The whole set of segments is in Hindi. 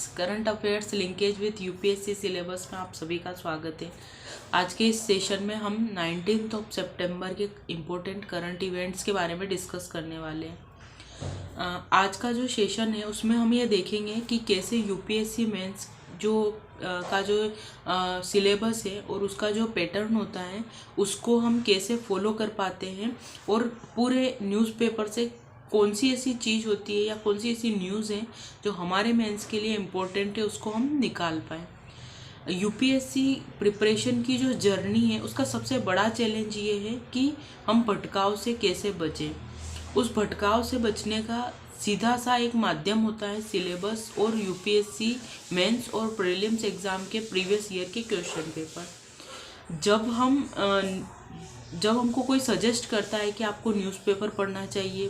Current affairs linkage with UPSC syllabus में आप सभी का स्वागत है। आज के इस सेशन में हम 19 सितंबर के इम्पोर्टेंट करंट इवेंट्स के बारे में डिस्कस करने वाले हैं। आज का जो सेशन है उसमें हम ये देखेंगे कि कैसे यूपीएससी मेंस का जो सिलेबस है और उसका जो पैटर्न होता है उसको हम कैसे फॉलो कर पाते हैं और पूरे न्यूज़पेपर से कौन सी ऐसी चीज़ होती है या कौन सी ऐसी न्यूज़ है जो हमारे मेंस के लिए इम्पोर्टेंट है उसको हम निकाल पाएँ। यूपीएससी प्रिपरेशन की जो जर्नी है उसका सबसे बड़ा चैलेंज ये है कि हम भटकाव से कैसे बचें। उस भटकाव से बचने का सीधा सा एक माध्यम होता है सिलेबस और यूपीएससी मेंस और प्रीलिम्स एग्ज़ाम के प्रीवियस ईयर के क्वेश्चन पेपर। जब हमको कोई सजेस्ट करता है कि आपको न्यूज़पेपर पढ़ना चाहिए,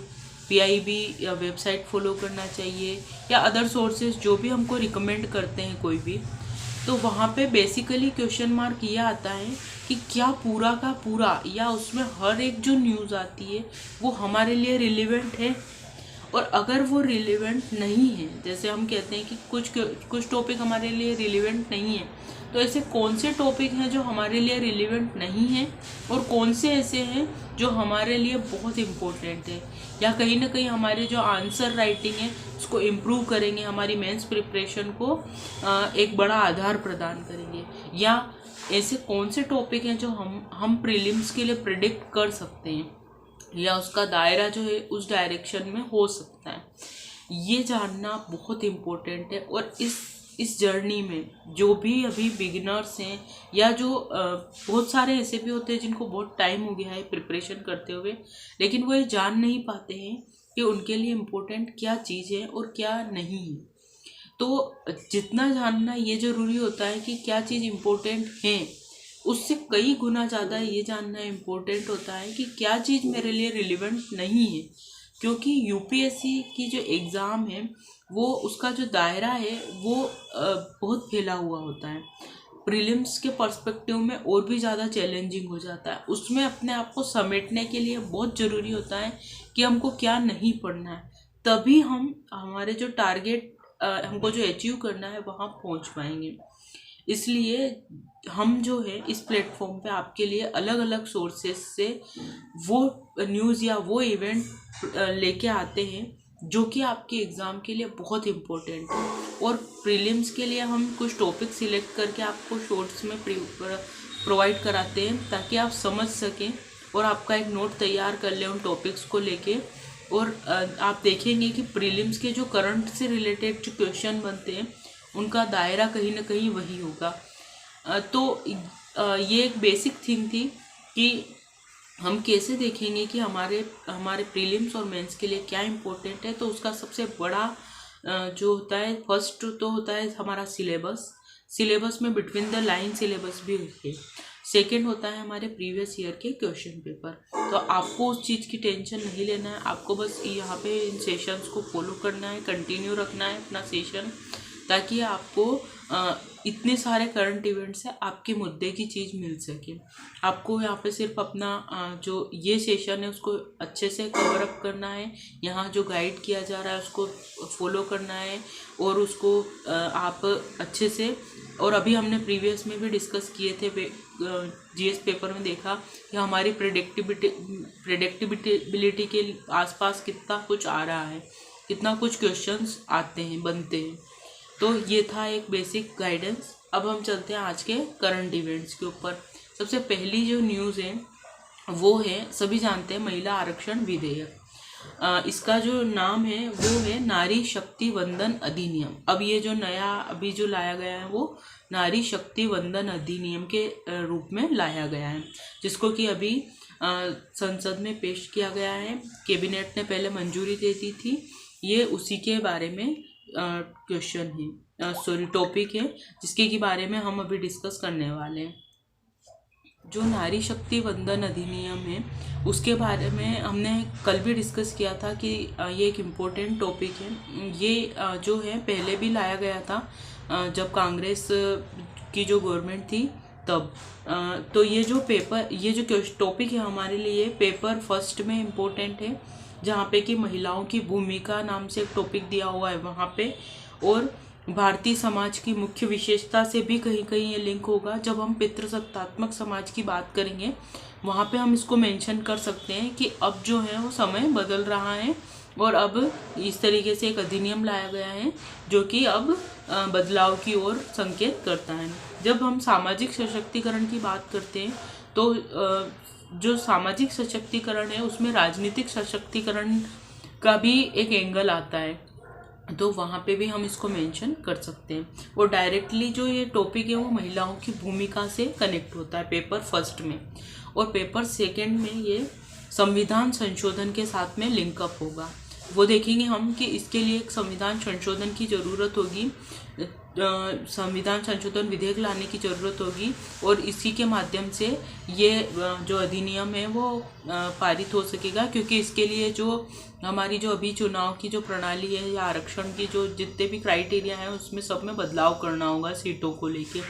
पीआईबी या वेबसाइट फॉलो करना चाहिए या अदर सोर्सेज जो भी हमको रिकमेंड करते हैं कोई भी, तो वहाँ पे बेसिकली क्वेश्चन मार्क ये आता है कि क्या पूरा का पूरा या उसमें हर एक जो न्यूज़ आती है वो हमारे लिए रिलेवेंट है। और अगर वो रिलेवेंट नहीं है, जैसे हम कहते हैं कि कुछ टॉपिक हमारे लिए रिलेवेंट नहीं है, तो ऐसे कौन से टॉपिक हैं जो हमारे लिए रिलेवेंट नहीं है और कौन से ऐसे हैं जो हमारे लिए बहुत इम्पोर्टेंट है या कहीं ना कहीं हमारे जो आंसर राइटिंग है उसको इम्प्रूव करेंगे, हमारी मेंस प्रिपरेशन को एक बड़ा आधार प्रदान करेंगे। या ऐसे कौन से टॉपिक हैं जो हम प्रीलिम्स के लिए प्रिडिक्ट कर सकते हैं या उसका दायरा जो है उस डायरेक्शन में हो सकता है, ये जानना बहुत इम्पोर्टेंट है। और इस जर्नी में जो भी अभी बिगिनर्स हैं या जो बहुत सारे ऐसे भी होते हैं जिनको बहुत टाइम हो गया है प्रिपरेशन करते हुए, लेकिन वो ये जान नहीं पाते हैं कि उनके लिए इम्पोर्टेंट क्या चीज़ है और क्या नहीं है। तो जितना जानना ये ज़रूरी होता है कि क्या चीज़ इम्पोर्टेंट है, उससे कई गुना ज़्यादा ये जानना इम्पोर्टेंट होता है कि क्या चीज़ मेरे लिए रिलेवेंट नहीं है। क्योंकि यूपीएससी की जो एग्ज़ाम है वो उसका जो दायरा है वो बहुत फैला हुआ होता है। प्रीलिम्स के पर्सपेक्टिव में और भी ज़्यादा चैलेंजिंग हो जाता है। उसमें अपने आप को समेटने के लिए बहुत ज़रूरी होता है कि हमको क्या नहीं पढ़ना है, तभी हम हमारे जो टारगेट हमको जो अचीव करना है वहाँ पहुँच पाएंगे। इसलिए हम जो है इस प्लेटफॉर्म पे आपके लिए अलग अलग सोर्सेस से वो न्यूज़ या वो इवेंट लेके आते हैं जो कि आपके एग्ज़ाम के लिए बहुत इम्पोर्टेंट है। और प्रीलिम्स के लिए हम कुछ टॉपिक सिलेक्ट करके आपको शॉर्ट्स में प्रोवाइड कराते हैं ताकि आप समझ सकें और आपका एक नोट तैयार कर लें उन टॉपिक्स को लेके। और आप देखेंगे कि प्रीलिम्स के जो करंट से रिलेटेड जो क्वेश्चन बनते हैं उनका दायरा कहीं ना कहीं वही होगा। तो ये एक बेसिक थिंग थी कि हम कैसे देखेंगे कि हमारे प्रीलिम्स और मेंस के लिए क्या इम्पोर्टेंट है। तो उसका सबसे बड़ा जो होता है, फर्स्ट तो होता है हमारा सिलेबस में बिटवीन द लाइन सिलेबस भी है। सेकेंड होता है हमारे प्रीवियस ईयर के क्वेश्चन पेपर। तो आपको उस चीज़ की टेंशन नहीं लेना है, आपको बस यहाँ पे इन सेशंस को फॉलो करना है, कंटिन्यू रखना है अपना सेशन, ताकि आपको इतने सारे करंट इवेंट से आपके मुद्दे की चीज़ मिल सके। आपको यहाँ पे सिर्फ अपना जो ये सेशन है उसको अच्छे से कवर अप करना है, यहाँ जो गाइड किया जा रहा है उसको फॉलो करना है और उसको आप अच्छे से। और अभी हमने प्रीवियस में भी डिस्कस किए थे, जीएस पेपर में देखा कि हमारी प्रेडिक्टिबिलिटी के आसपास कितना कुछ आ रहा है, कितना कुछ क्वेश्चंस आते हैं, बनते हैं। तो ये था एक बेसिक गाइडेंस। अब हम चलते हैं आज के करंट इवेंट्स के ऊपर। सबसे पहली जो न्यूज़ है वो है, सभी जानते हैं, महिला आरक्षण विधेयक। इसका जो नाम है वो है नारी शक्ति वंदन अधिनियम। अब ये जो नया अभी जो लाया गया है वो नारी शक्ति वंदन अधिनियम के रूप में लाया गया है, जिसको कि अभी संसद में पेश किया गया है। कैबिनेट ने पहले मंजूरी दे दी थी। ये उसी के बारे में क्वेश्चन है, टॉपिक है, जिसके के बारे में हम अभी डिस्कस करने वाले हैं। जो नारी शक्ति वंदन अधिनियम है उसके बारे में हमने कल भी डिस्कस किया था कि ये एक इम्पोर्टेंट टॉपिक है। ये जो है पहले भी लाया गया था जब कांग्रेस की जो गवर्नमेंट थी तब। तो ये जो टॉपिक है हमारे लिए पेपर फर्स्ट में इम्पोर्टेंट है, जहाँ पे कि महिलाओं की भूमिका नाम से एक टॉपिक दिया हुआ है वहाँ पे। और भारतीय समाज की मुख्य विशेषता से भी कहीं कहीं ये लिंक होगा। जब हम पितृसत्तात्मक समाज की बात करेंगे वहाँ पे हम इसको मेंशन कर सकते हैं कि अब जो है वो समय बदल रहा है और अब इस तरीके से एक अधिनियम लाया गया है जो कि अब बदलाव की ओर संकेत करता है। जब हम सामाजिक सशक्तिकरण की बात करते हैं तो जो सामाजिक सशक्तिकरण है उसमें राजनीतिक सशक्तिकरण का भी एक एंगल आता है, तो वहाँ पे भी हम इसको मेंशन कर सकते हैं। और डायरेक्टली जो ये टॉपिक है वो महिलाओं की भूमिका से कनेक्ट होता है पेपर फर्स्ट में, और पेपर सेकंड में ये संविधान संशोधन के साथ में लिंकअप होगा। वो देखेंगे हम कि इसके लिए एक संविधान संशोधन की ज़रूरत होगी, संविधान संशोधन विधेयक लाने की ज़रूरत होगी, और इसी के माध्यम से ये जो अधिनियम है वो पारित हो सकेगा। क्योंकि इसके लिए जो हमारी जो अभी चुनाव की जो प्रणाली है या आरक्षण की जो जितने भी क्राइटेरिया हैं उसमें सब में बदलाव करना होगा सीटों को लेके,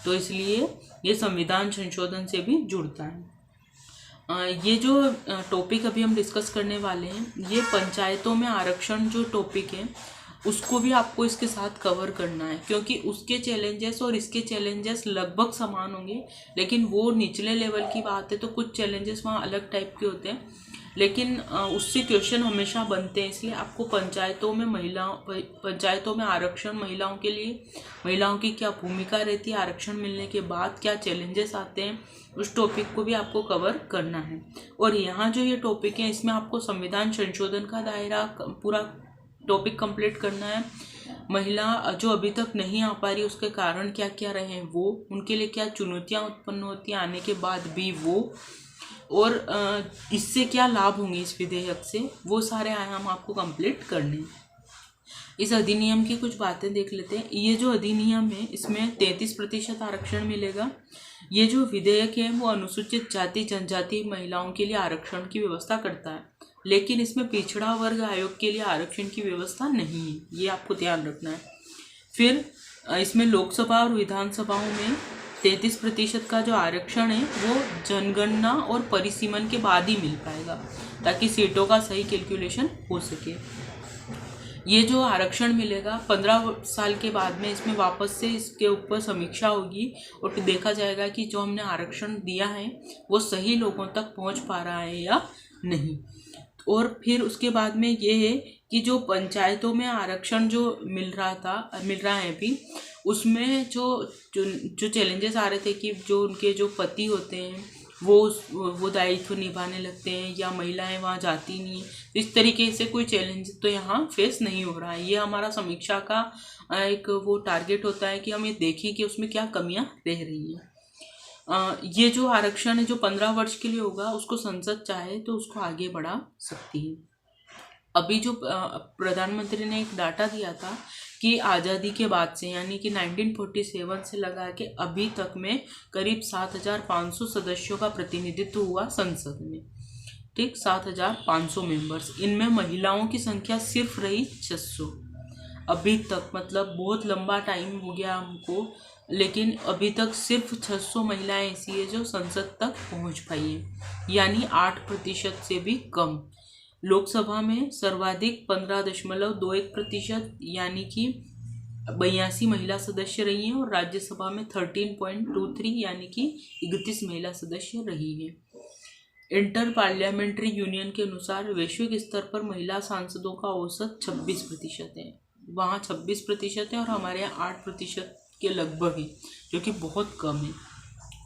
तो इसलिए ये संविधान संशोधन से भी जुड़ता है। ये जो टॉपिक अभी हम डिस्कस करने वाले हैं ये पंचायतों में आरक्षण जो टॉपिक है उसको भी आपको इसके साथ कवर करना है, क्योंकि उसके चैलेंजेस और इसके चैलेंजेस लगभग समान होंगे, लेकिन वो निचले लेवल की बात है तो कुछ चैलेंजेस वहाँ अलग टाइप के होते हैं, लेकिन उससे क्वेश्चन हमेशा बनते हैं। इसलिए आपको पंचायतों में आरक्षण महिलाओं के लिए, महिलाओं की क्या भूमिका रहती है, आरक्षण मिलने के बाद क्या चैलेंजेस आते हैं, उस टॉपिक को भी आपको कवर करना है। और यहाँ जो ये टॉपिक है इसमें आपको संविधान संशोधन का दायरा पूरा टॉपिक कंप्लीट करना है। महिला जो अभी तक नहीं आ पा रही उसके कारण क्या क्या रहे हैं वो, उनके लिए क्या चुनौतियाँ उत्पन्न होती हैं आने के बाद भी वो, और इससे क्या लाभ होंगे इस विधेयक से, वो सारे आयाम आपको कंप्लीट करने हैं। इस अधिनियम की कुछ बातें देख लेते हैं। ये जो अधिनियम है इसमें 33% आरक्षण मिलेगा। ये जो विधेयक है वो अनुसूचित जाति जनजाति महिलाओं के लिए आरक्षण की व्यवस्था करता है, लेकिन इसमें पिछड़ा वर्ग आयोग के लिए आरक्षण की व्यवस्था नहीं है, ये आपको ध्यान रखना है। फिर इसमें लोकसभा और विधानसभाओं में 33% का जो आरक्षण है वो जनगणना और परिसीमन के बाद ही मिल पाएगा, ताकि सीटों का सही कैलकुलेशन हो सके। ये जो आरक्षण मिलेगा 15 साल के बाद में इसमें वापस से इसके ऊपर समीक्षा होगी और फिर देखा जाएगा कि जो हमने आरक्षण दिया है वो सही लोगों तक पहुंच पा रहा है या नहीं। और फिर उसके बाद में ये है कि जो पंचायतों में आरक्षण जो मिल रहा है अभी, उसमें जो चैलेंजेस आ रहे थे कि जो उनके जो पति होते हैं वो दायित्व निभाने लगते हैं या महिलाएं वहाँ जाती नहीं, इस तरीके से कोई चैलेंज तो यहाँ फेस नहीं हो रहा है। ये हमारा समीक्षा का एक वो टारगेट होता है कि हम ये देखें कि उसमें क्या कमियाँ रह रही हैं। ये जो आरक्षण है जो 15 वर्ष के लिए होगा उसको संसद चाहे तो उसको आगे बढ़ा सकती है। अभी जो प्रधानमंत्री ने एक डाटा दिया था कि आज़ादी के बाद से यानी कि 1947 से लगा के अभी तक में करीब 7,500 सदस्यों का प्रतिनिधित्व हुआ संसद में, ठीक, 7,500 मेंबर्स। इनमें महिलाओं की संख्या सिर्फ रही 600 अभी तक, मतलब बहुत लंबा टाइम हो गया हमको, लेकिन अभी तक सिर्फ 600 महिलाएं ऐसी है जो संसद तक पहुंच पाई है, यानी 8% से भी कम। लोकसभा में सर्वाधिक 15.21% यानी कि 82 महिला सदस्य रही हैं, और राज्यसभा में 13.23 यानी कि 31 महिला सदस्य रही हैं। इंटर पार्लियामेंट्री यूनियन के अनुसार वैश्विक स्तर पर महिला सांसदों का औसत 26% है, वहाँ 26% है और हमारे यहाँ 8% के लगभग है, जो कि बहुत कम है,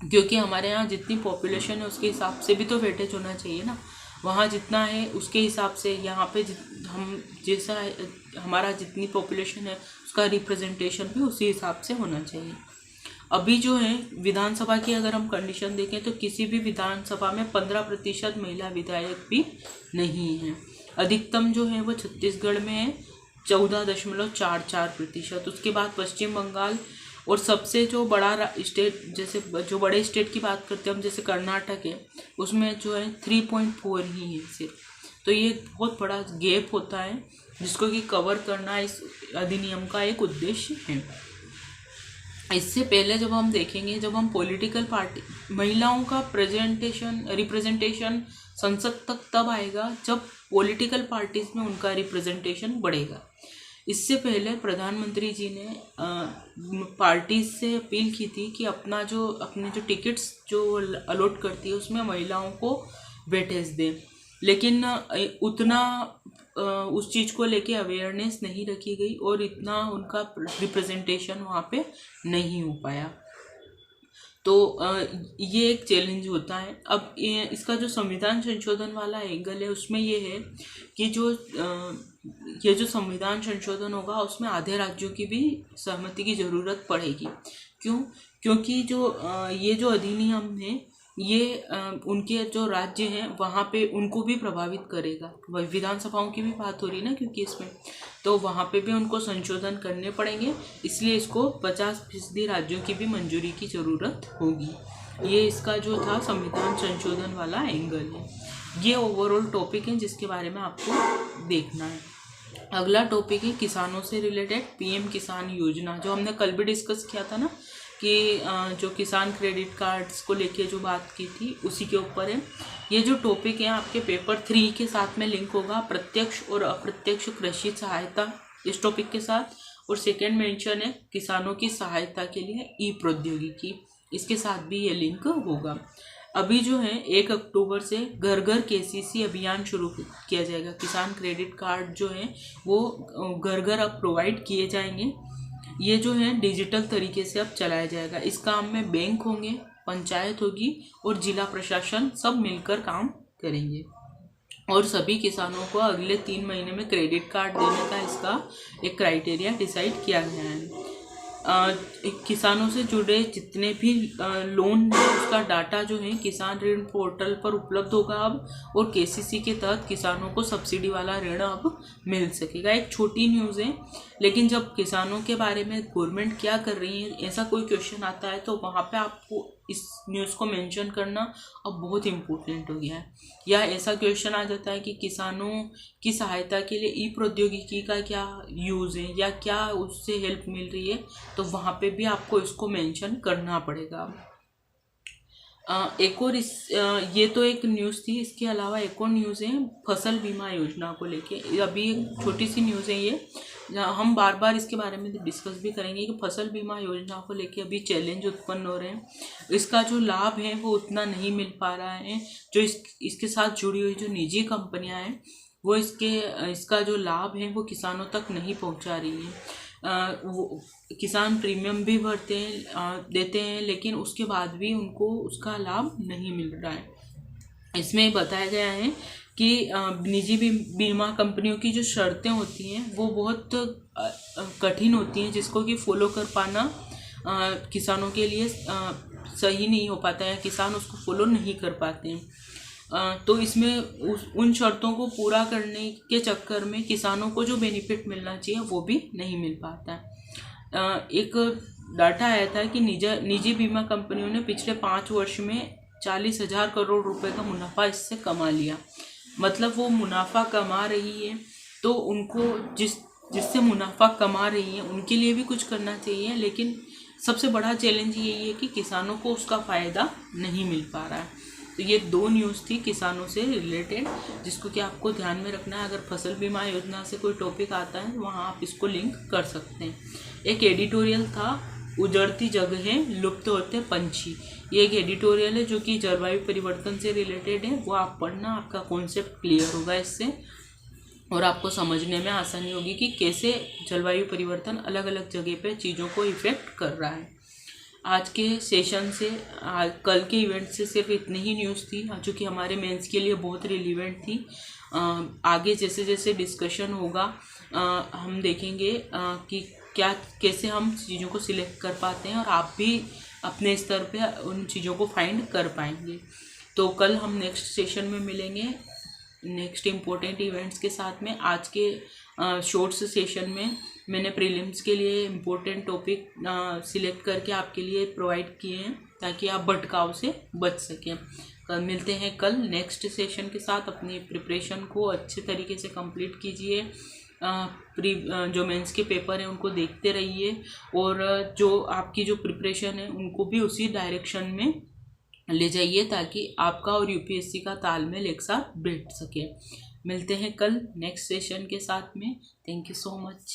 क्योंकि हमारे यहाँ जितनी पॉपुलेशन है उसके हिसाब से भी तो वेटेज होना चाहिए ना, वहाँ जितना है उसके हिसाब से यहाँ पे हम जैसा हमारा जितनी पॉपुलेशन है उसका रिप्रेजेंटेशन भी उसी हिसाब से होना चाहिए। अभी जो है विधानसभा की अगर हम कंडीशन देखें तो किसी भी विधानसभा में 15% महिला विधायक भी नहीं है। अधिकतम जो है वो छत्तीसगढ़ में है 14.44%। उसके बाद पश्चिम बंगाल, और सबसे जो बड़ा स्टेट, जैसे जो बड़े स्टेट की बात करते हैं हम जैसे कर्नाटक है, उसमें जो है 3.4 ही है सिर्फ। तो ये बहुत बड़ा गैप होता है जिसको कि कवर करना इस अधिनियम का एक उद्देश्य है। इससे पहले जब हम देखेंगे, जब हम पॉलिटिकल पार्टी महिलाओं का रिप्रेजेंटेशन संसद तक तब आएगा जब पॉलिटिकल पार्टीज में उनका रिप्रेजेंटेशन बढ़ेगा। इससे पहले प्रधानमंत्री जी ने पार्टी से अपील की थी कि अपने जो टिकट्स जो अलॉट करती है उसमें महिलाओं को वेटेज दें, लेकिन उतना उस चीज़ को लेके अवेयरनेस नहीं रखी गई और इतना उनका रिप्रेजेंटेशन वहाँ पे नहीं हो पाया। तो ये एक चैलेंज होता है। अब इसका जो संविधान संशोधन वाला एंगल है उसमें ये है कि ये जो संविधान संशोधन होगा उसमें आधे राज्यों की भी सहमति की ज़रूरत पड़ेगी। क्यों? क्योंकि ये जो अधिनियम है ये उनके जो राज्य हैं वहाँ पे उनको भी प्रभावित करेगा। विधानसभाओं की भी बात हो रही है ना, क्योंकि इसमें तो वहाँ पे भी उनको संशोधन करने पड़ेंगे, इसलिए इसको 50% राज्यों की भी मंजूरी की ज़रूरत होगी। ये इसका जो था संविधान संशोधन वाला एंगल है। ये ओवरऑल टॉपिक है जिसके बारे में आपको देखना है। अगला टॉपिक है किसानों से रिलेटेड पीएम किसान योजना, जो हमने कल भी डिस्कस किया था ना कि जो किसान क्रेडिट कार्ड्स को लेके जो बात की थी उसी के ऊपर है। ये जो टॉपिक है आपके पेपर 3 के साथ में लिंक होगा, प्रत्यक्ष और अप्रत्यक्ष कृषि सहायता इस टॉपिक के साथ, और सेकेंड मेंशन है किसानों की सहायता के लिए ई प्रौद्योगिकी, इसके साथ भी ये लिंक होगा। अभी जो है 1 अक्टूबर से घर घर केसीसी अभियान शुरू किया जाएगा। किसान क्रेडिट कार्ड जो है वो घर घर अब प्रोवाइड किए जाएंगे। ये जो है डिजिटल तरीके से अब चलाया जाएगा। इस काम में बैंक होंगे, पंचायत होगी और जिला प्रशासन सब मिलकर काम करेंगे, और सभी किसानों को अगले 3 महीने में क्रेडिट कार्ड देने का इसका एक क्राइटेरिया डिसाइड किया गया है। किसानों से जुड़े जितने भी लोन है उसका डाटा जो है किसान ऋण पोर्टल पर उपलब्ध होगा अब, और केसीसी के तहत किसानों को सब्सिडी वाला ऋण अब मिल सकेगा। एक छोटी न्यूज़ है, लेकिन जब किसानों के बारे में गवर्नमेंट क्या कर रही है ऐसा कोई क्वेश्चन आता है तो वहाँ पे आपको इस न्यूज़ को मेंशन करना अब बहुत इम्पोर्टेंट हो गया है। या ऐसा क्वेश्चन आ जाता है कि किसानों की सहायता के लिए ई प्रौद्योगिकी का क्या यूज़ है या क्या उससे हेल्प मिल रही है, तो वहाँ पे भी आपको इसको मेंशन करना पड़ेगा। एक और ये तो एक न्यूज़ थी, इसके अलावा एक और न्यूज़ है फसल बीमा योजना को लेके। अभी एक छोटी सी न्यूज़ है ये, हम बार बार इसके बारे में डिस्कस भी करेंगे कि फसल बीमा योजना को लेके अभी चैलेंज उत्पन्न हो रहे हैं। इसका जो लाभ है वो उतना नहीं मिल पा रहा है। जो इसके साथ जुड़ी हुई जो निजी कंपनियां हैं वो इसका जो लाभ है वो किसानों तक नहीं पहुंचा रही है। वो किसान प्रीमियम भी देते हैं, लेकिन उसके बाद भी उनको उसका लाभ नहीं मिल रहा है। इसमें बताया गया है कि निजी बीमा कंपनियों की जो शर्तें होती हैं वो बहुत कठिन होती हैं, जिसको कि फॉलो कर पाना किसानों के लिए सही नहीं हो पाता है, किसान उसको फॉलो नहीं कर पाते हैं। तो इसमें उन शर्तों को पूरा करने के चक्कर में किसानों को जो बेनिफिट मिलना चाहिए वो भी नहीं मिल पाता है। एक डाटा आया था कि निजी बीमा कंपनियों ने पिछले 5 वर्ष में 40,000 करोड़ रुपए का मुनाफा इससे कमा लिया। मतलब वो मुनाफा कमा रही है तो उनको जिससे मुनाफा कमा रही है उनके लिए भी कुछ करना चाहिए, लेकिन सबसे बड़ा चैलेंज यही है कि किसानों को उसका फ़ायदा नहीं मिल पा रहा है। तो ये 2 न्यूज़ थी किसानों से रिलेटेड, जिसको कि आपको ध्यान में रखना है। अगर फसल बीमा योजना से कोई टॉपिक आता है वहाँ आप इसको लिंक कर सकते हैं। एक एडिटोरियल था उजड़ती जगहें लुप्त होते पंछी, ये एक एडिटोरियल है जो कि जलवायु परिवर्तन से रिलेटेड है। वो आप पढ़ना, आपका कॉन्सेप्ट क्लियर होगा इससे, और आपको समझने में आसानी होगी कि कैसे जलवायु परिवर्तन अलग अलग जगह पे चीज़ों को इफ़ेक्ट कर रहा है। आज के सेशन से कल के इवेंट से सिर्फ इतनी ही न्यूज़ थी जो कि हमारे मेंस के लिए बहुत रिलेवेंट थी। आगे जैसे जैसे डिस्कशन होगा हम देखेंगे कि कैसे हम चीज़ों को सिलेक्ट कर पाते हैं और आप भी अपने स्तर पे उन चीज़ों को फाइंड कर पाएंगे। तो कल हम नेक्स्ट सेशन में मिलेंगे नेक्स्ट इम्पोर्टेंट इवेंट्स के साथ में। आज के शॉर्ट्स सेशन में मैंने प्रीलिम्स के लिए इम्पोर्टेंट टॉपिक सिलेक्ट करके आपके लिए प्रोवाइड किए हैं ताकि आप भटकाव से बच सकें। कल मिलते हैं कल नेक्स्ट सेशन के साथ। अपनी प्रिपरेशन को अच्छे तरीके से कंप्लीट कीजिए। जो मेंस के पेपर हैं उनको देखते रहिए, और जो आपकी जो प्रिपरेशन है उनको भी उसी डायरेक्शन में ले जाइए ताकि आपका और यूपीएससी का तालमेल एक साथ बैठ सके। मिलते हैं कल नेक्स्ट सेशन के साथ में। Thank you so much.